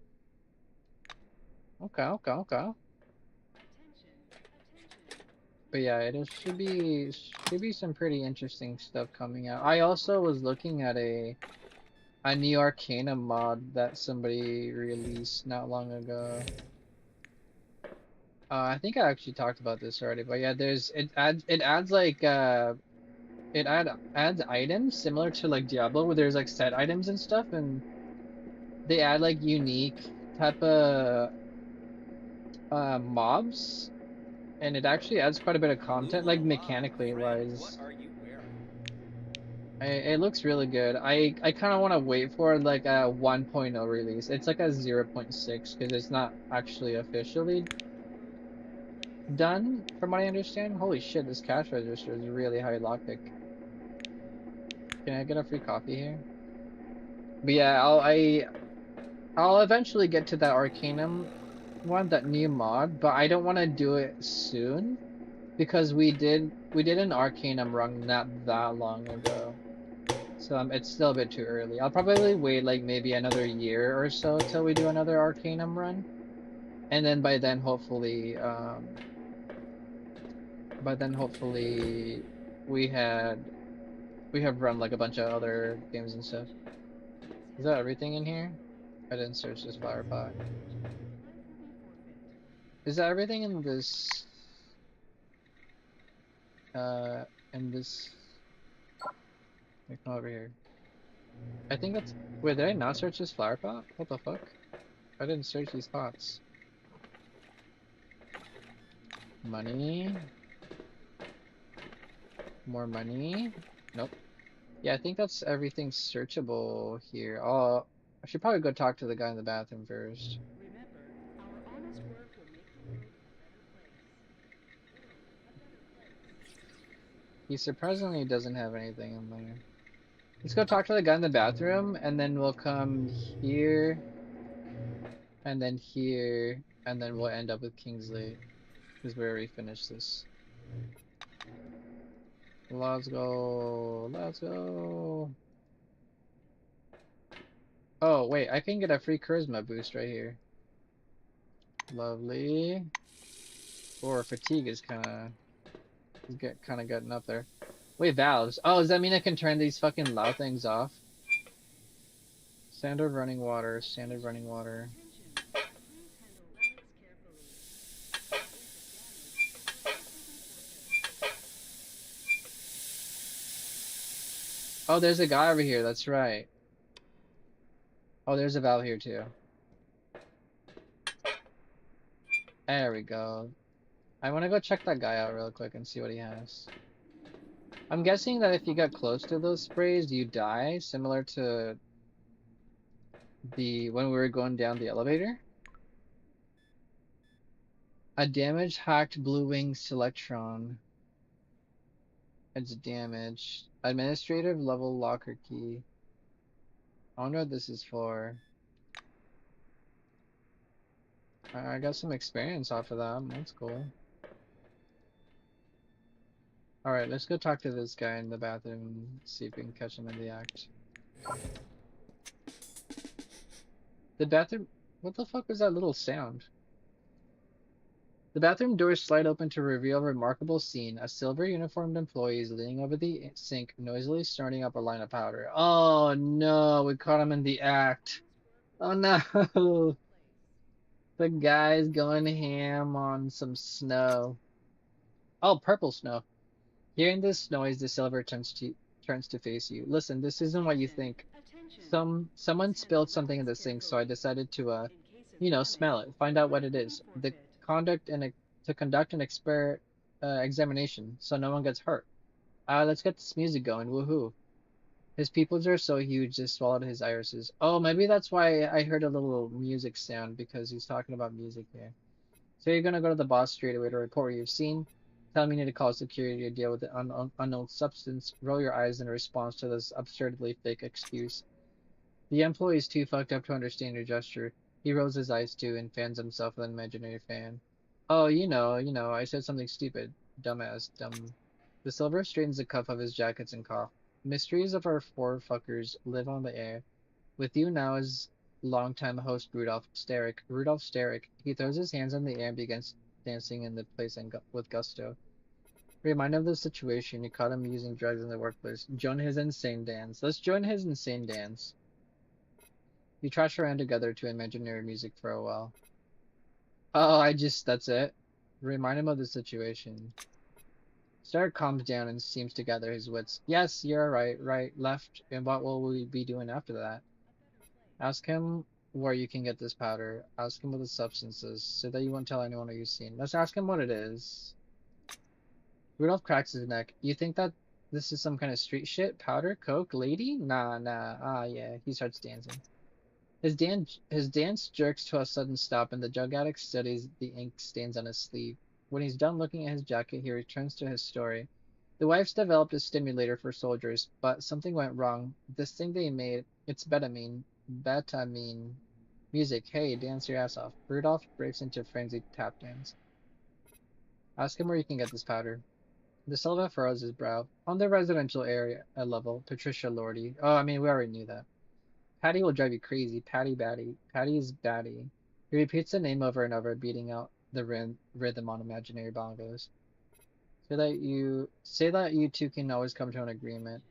Okay, okay, okay. But yeah, should be some pretty interesting stuff coming out. I also was looking at a new Arcana mod that somebody released not long ago. I think I actually talked about this already, but yeah, it adds like adds items similar to like Diablo where there's like set items and stuff, and they add like unique type of mobs, and it actually adds quite a bit of content, like mechanically wise. It looks really good. I kind of want to wait for like a 1.0 release. It's like a 0.6 because it's not actually officially done, from what I understand. Holy shit, this cash register is really high lockpick. Can I get a free coffee here? But yeah, I'll eventually get to that Arcanum one, that new mod, but I don't want to do it soon because we did an Arcanum run not that long ago. So it's still a bit too early. I'll probably wait like maybe another year or so till we do another Arcanum run. And then by then hopefully we had we have run like a bunch of other games and stuff. Is that everything in here? I didn't search this flower pot. Is that everything in this uh in this like, come over here. I think that's wait, did I not search this flower pot? What the fuck? I didn't search these pots. Money. More money. Nope. Yeah, I think that's everything searchable here. I should probably go talk to the guy in the bathroom first. He surprisingly doesn't have anything in there. Let's go talk to the guy in the bathroom, and then we'll come here, and then here, and then we'll end up with Kingsley, because we already finished this. Let's go. Let's go. Oh, wait, I can get a free charisma boost right here. Lovely. Or fatigue is kind of getting up there. Wait, valves. Oh, does that mean I can turn these fucking loud things off? Standard running water, standard running water. Oh, there's a guy over here, that's right. Oh, there's a valve here too. There we go. I want to go check that guy out real quick and see what he has. I'm guessing that if you get close to those sprays, you die, similar to when we were going down the elevator. A damaged hacked blue wing Selectron. It's damaged. Administrative level locker key. I wonder what this is for. I got some experience off of that. That's cool. Alright, let's go talk to this guy in the bathroom, see if we can catch him in the act. The bathroom... What the fuck was that little sound? The bathroom doors slide open to reveal a remarkable scene. A silver uniformed employee is leaning over the sink, noisily snorting up a line of powder. Oh no, we caught him in the act. Oh no! The guy's going ham on some snow. Oh, purple snow. Hearing this noise, the silver turns to face you. Listen, this isn't what you think. Someone spilled something in the sink, so I decided to smell it, find out what it is. Conduct and to conduct an examination, so no one gets hurt. Let's get this music going. Woohoo! His pupils are so huge they swallowed his irises. Oh, maybe that's why I heard a little music sound because he's talking about music here. So you're gonna go to the boss straight away to report what you've seen. Tell him you need to call security to deal with the unknown substance. Roll your eyes in response to this absurdly fake excuse. The employee is too fucked up to understand your gesture. He rolls his eyes too and fans himself with an imaginary fan. Oh, I said something stupid. Dumbass, dumb. The silver straightens the cuff of his jackets and cough. Mysteries of our four fuckers live on the air. With you now is longtime host Rudolph Sterrick. Rudolph Sterrick. He throws his hands in the air and begins dancing in the place with gusto. Reminded of the situation, you caught him using drugs in the workplace. Join his insane dance. Let's join his insane dance. You trash around together to imaginary music for a while. Oh, that's it. Remind him of the situation. Stark calms down and seems to gather his wits. Yes, you're right, left, and what will we be doing after that? Ask him where you can get this powder. Ask him what the substance is, so that you won't tell anyone what you've seen. Let's ask him what it is. Rudolph cracks his neck. You think that this is some kind of street shit? Powder? Coke? Lady? Nah. Ah, yeah. He starts dancing. His dance jerks to a sudden stop, and the drug addict studies the ink stains on his sleeve. When he's done looking at his jacket, he returns to his story. The wife's developed a stimulator for soldiers, but something went wrong. This thing they made, it's betamine. Betamine. Music. Hey, dance your ass off. Rudolph breaks into a frenzied tap dance. Ask him where you can get this powder. De Silva furrows his brow. On the residential area level, Patricia Lordy. Oh, I mean, we already knew that. Patty will drive you crazy. Patty Batty. Patty is Batty. He repeats the name over and over, beating out the rhythm on imaginary bongos. Say that you two can always come to an agreement.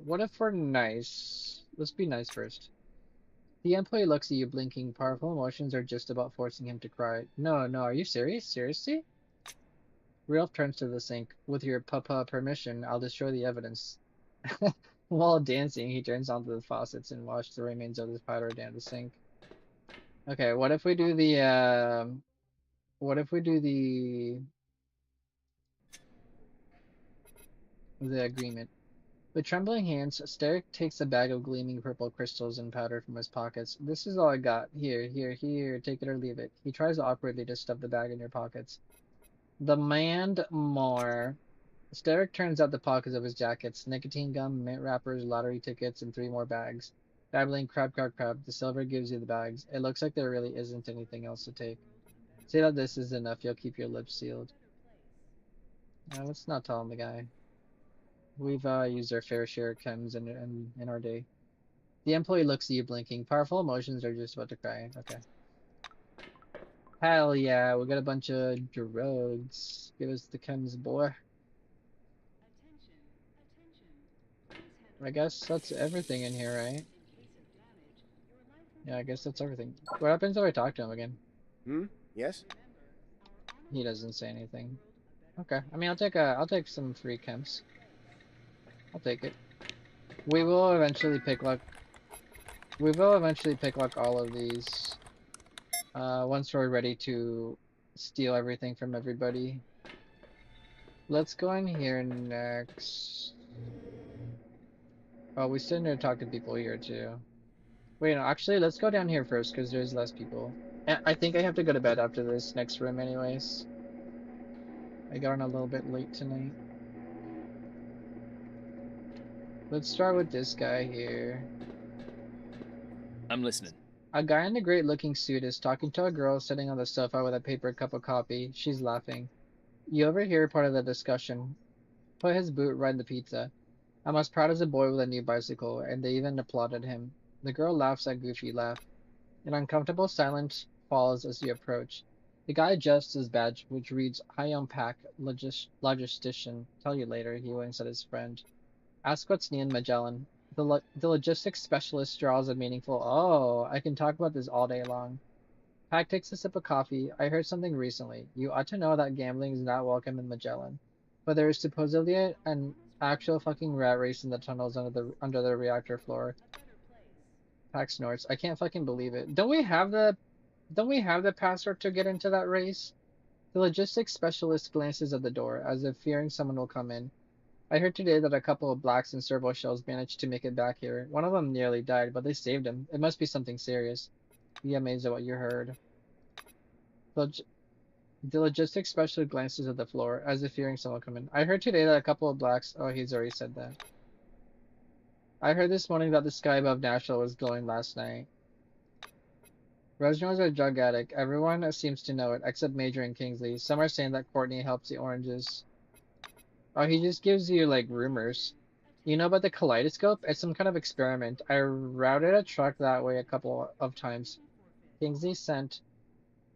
What if we're nice? Let's be nice first. The employee looks at you, blinking. Powerful emotions are just about forcing him to cry. No, are you serious? Seriously? Ralph turns to the sink. With your papa permission, I'll destroy the evidence. While dancing, he turns onto the faucets and washes the remains of his powder down the sink. Okay, what if we do the agreement? With trembling hands, Sterrick takes a bag of gleaming purple crystals and powder from his pockets. This is all I got. Here, take it or leave it. He tries awkwardly to stuff the bag in your pockets. Demand more. Sterrick turns out the pockets of his jackets. Nicotine gum, mint wrappers, lottery tickets, and 3 more bags. Babbling crab. The silver gives you the bags. It looks like there really isn't anything else to take. Say that this is enough. You'll keep your lips sealed. Let's not tell him the guy. We've used our fair share of chems in our day. The employee looks at you, blinking. Powerful emotions are just about to cry. Okay. Hell yeah, we got a bunch of drugs. Give us the chems, boy. I guess that's everything in here, right? Yeah, I guess that's everything. What happens if I talk to him again? Yes? He doesn't say anything. Okay. I mean, I'll take some free chems. I'll take it. We will eventually pick like all of these once we're ready to steal everything from everybody. Let's go in here next. Oh, we still need to talk to people here too. Wait, no, actually, let's go down here first because there's less people. I think I have to go to bed after this next room anyways. I got on a little bit late tonight. Let's start with this guy here. I'm listening. A guy in a great looking suit is talking to a girl sitting on the sofa with a paper cup of coffee. She's laughing. You overhear part of the discussion. Put his boot right in the pizza. I'm as proud as a boy with a new bicycle, and they even applauded him. The girl laughs a goofy laugh. An uncomfortable silence falls as you approach. The guy adjusts his badge, which reads High Pack Logistician. Tell you later, he winks at his friend. Ask what's new in Magellan. The logistics specialist draws a meaningful, oh, I can talk about this all day long. Pack takes a sip of coffee. I heard something recently. You ought to know that gambling is not welcome in Magellan. But there is supposedly an Actual fucking rat race in the tunnels under the reactor floor. Pack snorts. I can't fucking believe it. Don't we have the password to get into that race? The logistics specialist glances at the door, as if fearing someone will come in. I heard today that a couple of blacks and servo shells managed to make it back here. One of them nearly died, but they saved him. It must be something serious. Be amazed at what you heard. Log- the logistics specialist glances at the floor, as if fearing someone will come in. I heard today that a couple of blacks. Oh, he's already said that. I heard this morning that the sky above Nashville was glowing last night. Reginald's a drug addict. Everyone seems to know it, except Major and Kingsley. Some are saying that Courtney helps the oranges. Oh, he just gives you, like, rumors. You know about the kaleidoscope? It's some kind of experiment. I routed a truck that way a couple of times. Kingsley sent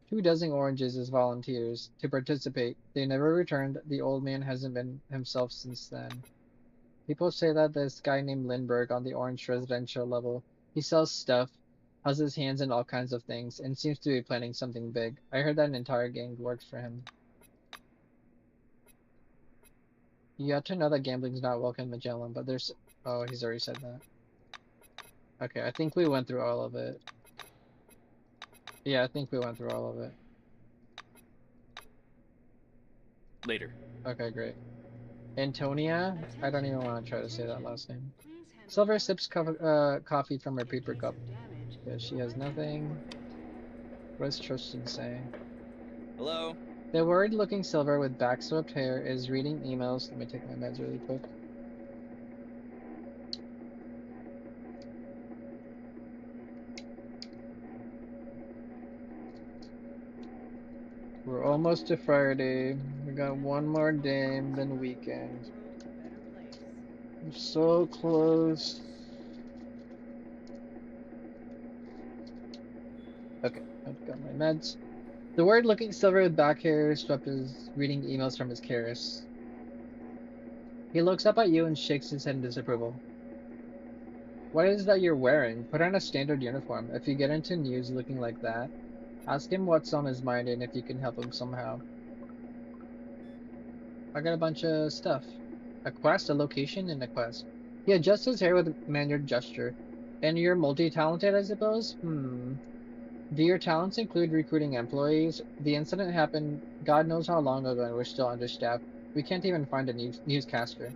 2 dozen oranges as volunteers to participate. They never returned. The old man hasn't been himself since then. People say that this guy named Lindbergh on the orange residential level, he sells stuff, has his hands in all kinds of things, and seems to be planning something big. I heard that an entire gang works for him. You have to know that gambling's not welcome in Magellan, but there's... Oh, he's already said that. Okay, I think we went through all of it. Yeah, I think we went through all of it. Later. Okay, great. Antonia? I don't even want to try to say that last name. Silver sips coffee from her paper cup. Yeah, she has nothing. What does Tristan say? Hello? The worried-looking Silver with back-swept hair is reading emails. Let me take my meds really quick. We're almost to Friday. We got one more day, then weekend. We're so close. Okay, I've got my meds. The worried-looking Silver with back hair swept is reading emails from his Karis. He looks up at you and shakes his head in disapproval. What is that you're wearing? Put on a standard uniform. If you get into news looking like that, ask him what's on his mind and if you can help him somehow. I got a bunch of stuff. A quest, a location, and a quest. He adjusts his hair with a mannered gesture. And you're multi-talented, I suppose? Do your talents include recruiting employees? The incident happened God knows how long ago and we're still understaffed. We can't even find a newscaster.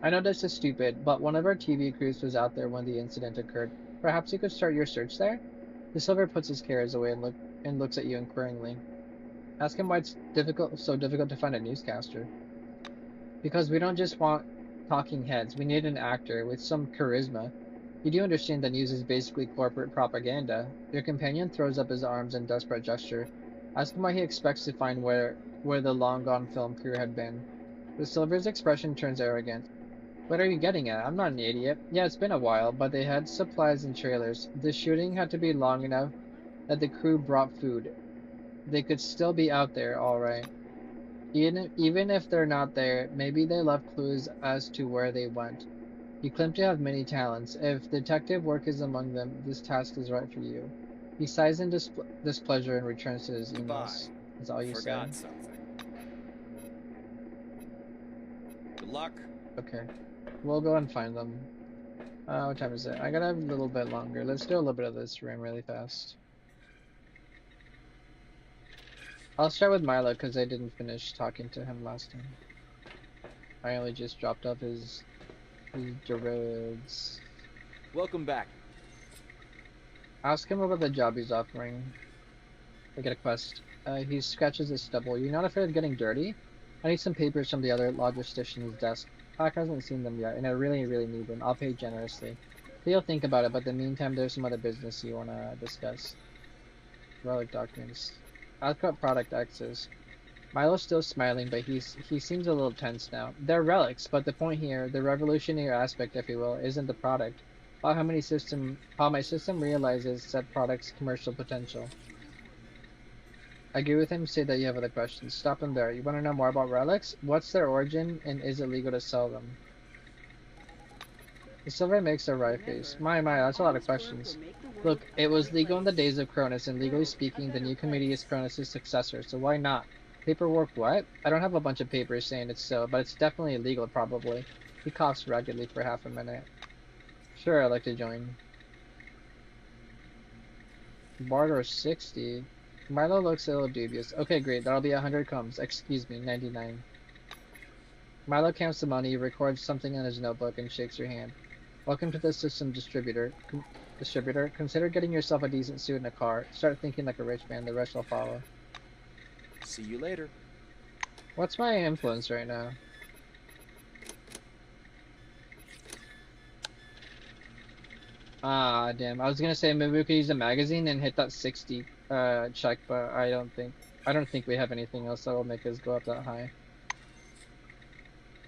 I know this is stupid, but one of our TV crews was out there when the incident occurred. Perhaps you could start your search there? The Silver puts his cares away and looks at you inquiringly. Ask him why it's so difficult to find a newscaster. Because we don't just want talking heads, we need an actor with some charisma. You do understand that news is basically corporate propaganda. Your companion throws up his arms in desperate gesture. Ask him why he expects to find where the long-gone film crew had been. The Silver's expression turns arrogant. What are you getting at? I'm not an idiot. Yeah, it's been a while, but they had supplies and trailers. The shooting had to be long enough that the crew brought food. They could still be out there, alright. Even if they're not there, maybe they left clues as to where they went. You claim to have many talents. If detective work is among them, this task is right for you. He sighs in displeasure and returns to his emails. That's all you Forgot say. something. Good luck. Okay. We'll go and find them. What time is it? I gotta have a little bit longer. Let's do a little bit of this room really fast. I'll start with Milo because I didn't finish talking to him last time. I only just dropped off his drugs. Welcome back. Ask him about the job he's offering. I get a quest. He scratches his stubble. You're not afraid of getting dirty? I need some papers from the other logistician's desk. Pac hasn't seen them yet, and I really, really need them. I'll pay generously. He'll think about it, but in the meantime, there's some other business you want to discuss. Relic documents. Ask what product X is. Milo's still smiling, but he seems a little tense now. They're relics, but the point here, the revolutionary aspect, if you will, isn't the product, but how my system realizes said product's commercial potential. I agree with him, say that you have other questions. Stop him there. You want to know more about relics? What's their origin, and is it legal to sell them? The Silver makes a wry face. My, that's a lot of questions. Look, it was legal in the days of Cronus, and legally speaking, the new committee is Cronus' successor, so why not? Paperwork what? I don't have a bunch of papers saying it's so, but it's definitely illegal probably. He coughs raggedly for half a minute. Sure, I'd like to join. Barter 60. Milo looks a little dubious. Okay, great. That'll be 100 comes. Excuse me, 99. Milo counts the money, records something in his notebook, and shakes your hand. Welcome to the system, distributor. Consider getting yourself a decent suit and a car. Start thinking like a rich man. The rest will follow. See you later. What's my influence right now? Ah, damn. I was gonna say maybe we could use a magazine and hit that 60 check, but I don't think we have anything else that will make us go up that high.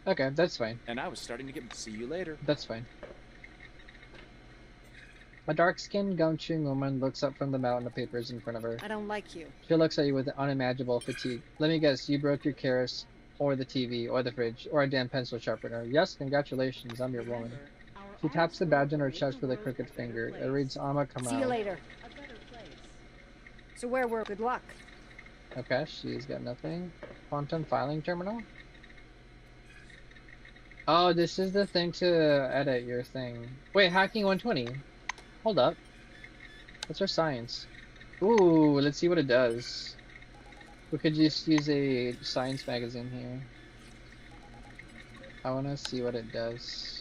Okay, that's fine. And I was starting to get. See you later. That's fine. A dark-skinned, gum-chewing woman looks up from the mountain of papers in front of her. I don't like you. She looks at you with unimaginable fatigue. Let me guess, you broke your keris, or the TV, or the fridge, or a damn pencil sharpener. Yes, congratulations, I'm your woman. She taps the badge on her chest with a crooked finger. It reads Ama Kamal. See you later. A better place. So where we're good luck. Okay, she's got nothing. Quantum filing terminal? Oh, this is the thing to edit your thing. Wait, hacking 120. Hold up. What's our science? Ooh, let's see what it does. We could just use a science magazine here. I want to see what it does.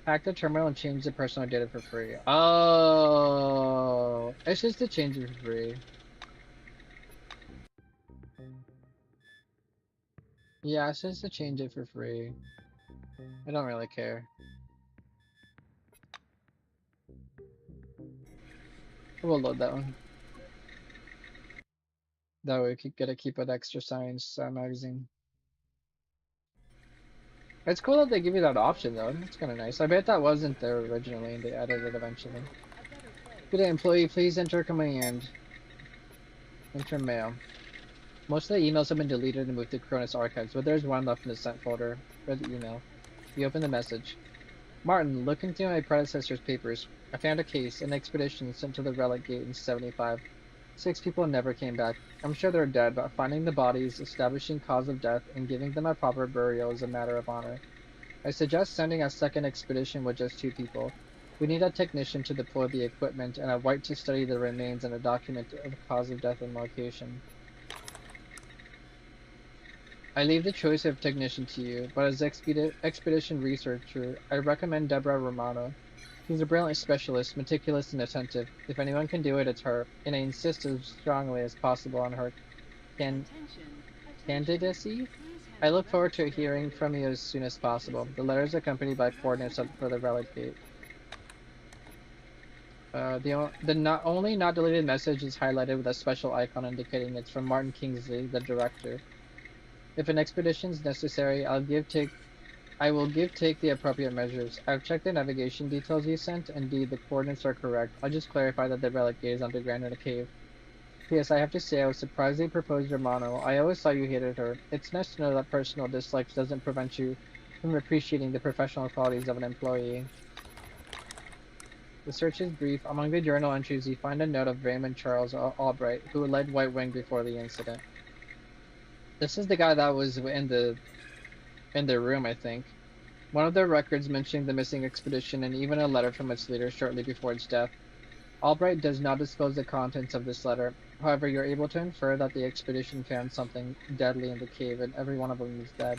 Hack the terminal and change the personal data for free. Oh, it's just to change it for free. Yeah, it's just to change it for free. I don't really care. We'll load that one. That way we could get to keep an extra science magazine. It's cool that they give you that option though. That's kind of nice. I bet that wasn't there originally and they added it eventually. Good day, employee. Please enter command. Enter mail. Most of the emails have been deleted and moved to Cronus archives, but there's one left in the sent folder. Read the email. You open the message. Martin, look into my predecessor's papers. I found a case, an expedition sent to the Relic Gate in 75. 6 people never came back. I'm sure they're dead, but finding the bodies, establishing cause of death, and giving them a proper burial is a matter of honor. I suggest sending a second expedition with just 2 people. We need a technician to deploy the equipment, and a white to study the remains and a document of cause of death and location. I leave the choice of technician to you, but as expedition researcher, I recommend Deborah Romano. She's a brilliant specialist, meticulous and attentive. If anyone can do it, it's her, and I insist as strongly as possible on her candidacy. I look forward to hearing from you as soon as possible. The letter is accompanied by coordinates for the Relic Gate. The not deleted message is highlighted with a special icon indicating it's from Martin Kingsley, the director. If an expedition is necessary, I will take the appropriate measures. I've checked the navigation details you sent. Indeed, the coordinates are correct. I'll just clarify that the Relic Gate is underground in a cave. P.S. I have to say I was surprised they proposed Romano. I always thought you hated her. It's nice to know that personal dislikes doesn't prevent you from appreciating the professional qualities of an employee. The search is brief. Among the journal entries, you find a note of Raymond Charles Albright, who led White Wing before the incident. This is the guy that was in the room, I think. One of their records mentioning the missing expedition and even a letter from its leader shortly before its death. Albright does not disclose the contents of this letter. However, you're able to infer that the expedition found something deadly in the cave and every one of them is dead.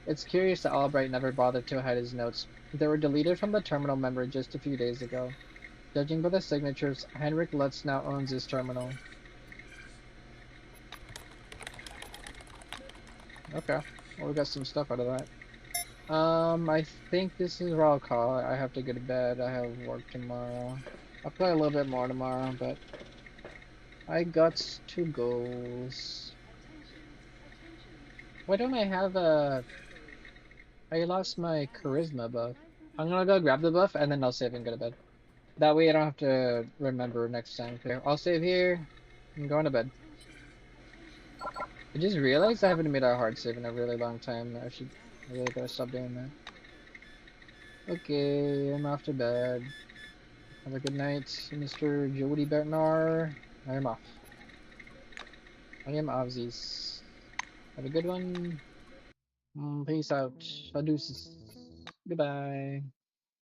It's curious that Albright never bothered to hide his notes. They were deleted from the terminal memory just a few days ago. Judging by the signatures, Henrik Lutz now owns this terminal. Okay, well we got some stuff out of that. I think this is where I'll call it. I have to go to bed. I have work tomorrow. I'll play a little bit more tomorrow, but I got 2 goals. Why don't I have a... I lost my charisma buff. I'm gonna go grab the buff and then I'll save and go to bed. That way I don't have to remember next time. Okay, I'll save here and go to bed. I just realized I haven't made a hard save in a really long time. I really gotta stop doing that. Okay, I'm off to bed. Have a good night, Mr. Jody Bentnar. I'm off. I am Ozzy's. Have a good one. Peace out. Adeuces. Goodbye.